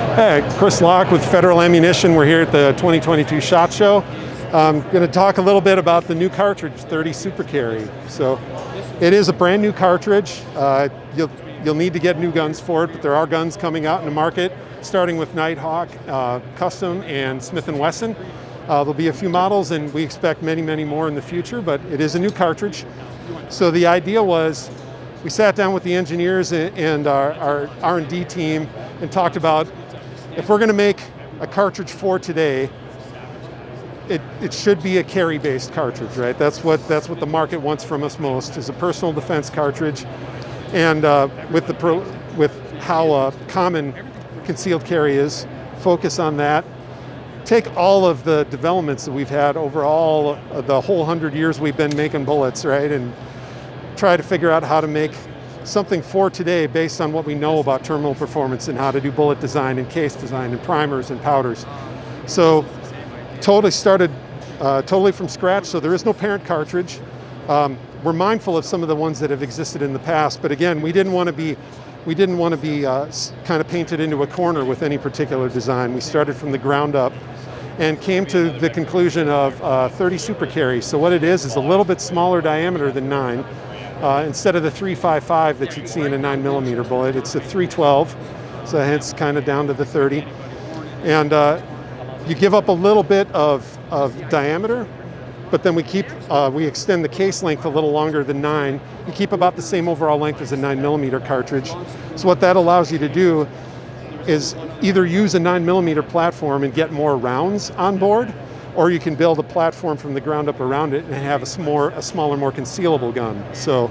Hey, Chris Locke with Federal Ammunition. We're here at the 2022 SHOT Show. I'm going to talk a little bit about the new Cartridge 30 Super Carry. So it is a brand new cartridge. You'll need to get new guns for it, but there are guns coming out in the market, starting with Nighthawk Custom and Smith & Wesson. There'll be a few models, and we expect many, many more in the future, but it is a new cartridge. So the idea was, we sat down with the engineers and our R&D team and talked about, if we're going to make a cartridge for today, it should be a carry-based cartridge, right? That's what the market wants from us most, is a personal defense cartridge. And with how common concealed carry is, focus on that. Take all of the developments that we've had over the whole 100 years we've been making bullets, right? And try to figure out how to make something for today based on what we know about terminal performance and how to do bullet design and case design and primers and powders. So totally started totally from scratch, so there is no parent cartridge. We're mindful of some of the ones that have existed in the past, but again, we didn't want to be kind of painted into a corner with any particular design. We started from the ground up and came to the conclusion of 30 Super Carry. So what it is a little bit smaller diameter than 9. Instead of the 355 that you'd see in a 9mm bullet, it's a 312, so hence kind of down to the 30. And you give up a little bit of diameter, but then we extend the case length a little longer than 9. You keep about the same overall length as a 9mm cartridge. So what that allows you to do is either use a 9mm platform and get more rounds on board, or you can build a platform from the ground up around it and have a smaller, more concealable gun. So,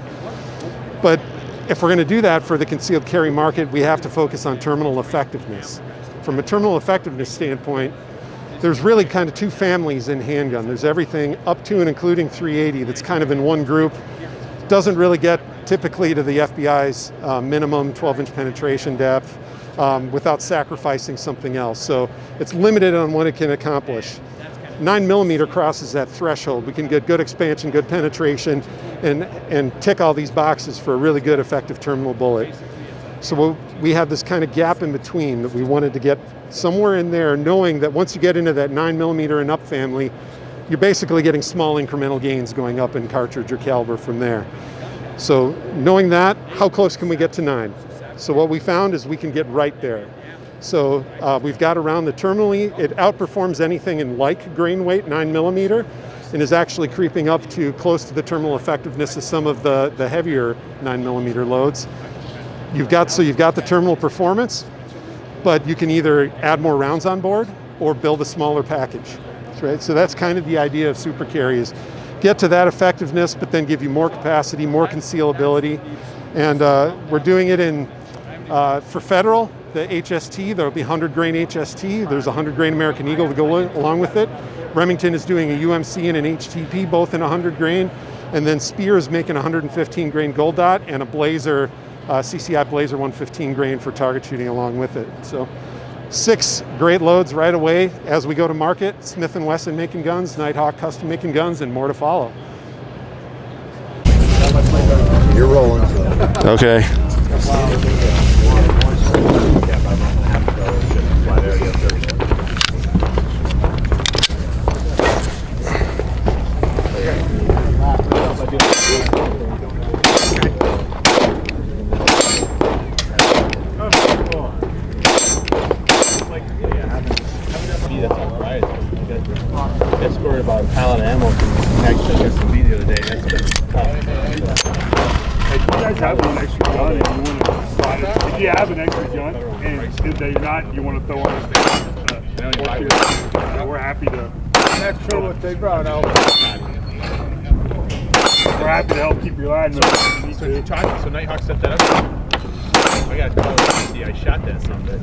but if we're going to do that for the concealed carry market, we have to focus on terminal effectiveness. From a terminal effectiveness standpoint, there's really kind of two families in handgun. There's everything up to and including 380 that's kind of in one group. Doesn't really get typically to the FBI's minimum 12-inch penetration depth without sacrificing something else. So it's limited on what it can accomplish. 9mm crosses that threshold. We can get good expansion, good penetration, and tick all these boxes for a really good, effective terminal bullet. So we have this kind of gap in between that we wanted to get somewhere in there, knowing that once you get into that 9mm and up family, you're basically getting small incremental gains going up in cartridge or caliber from there. So knowing that, how close can we get to 9? So what we found is we can get right there. So we've got around the terminally, it outperforms anything in like grain weight, 9mm, and is actually creeping up to close to the terminal effectiveness of some of the heavier 9mm loads. You've got the terminal performance, but you can either add more rounds on board or build a smaller package, right? So that's kind of the idea of Super Carry, is get to that effectiveness, but then give you more capacity, more concealability. And we're doing it for Federal, the HST, there'll be 100 grain HST. There's a 100 grain American Eagle to go along with it. Remington is doing a UMC and an HTP, both in 100 grain. And then Speer is making 115 grain Gold Dot and a Blazer, CCI Blazer 115 grain for target shooting along with it. So 6 great loads right away as we go to market. Smith & Wesson making guns, Nighthawk Custom making guns, and more to follow. You're rolling. Okay. That story about a pallet of ammo from actually SMB the other day, that's been tough. Hey, do you guys have one extra gun and you want to slide it? If you have an extra gun and if they're not, you want to throw on we're happy to. That's true what they brought out. We're happy to help keep your line moving. So Nighthawk set that up? I got to call it. I shot that something.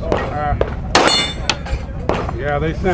Yeah, they sent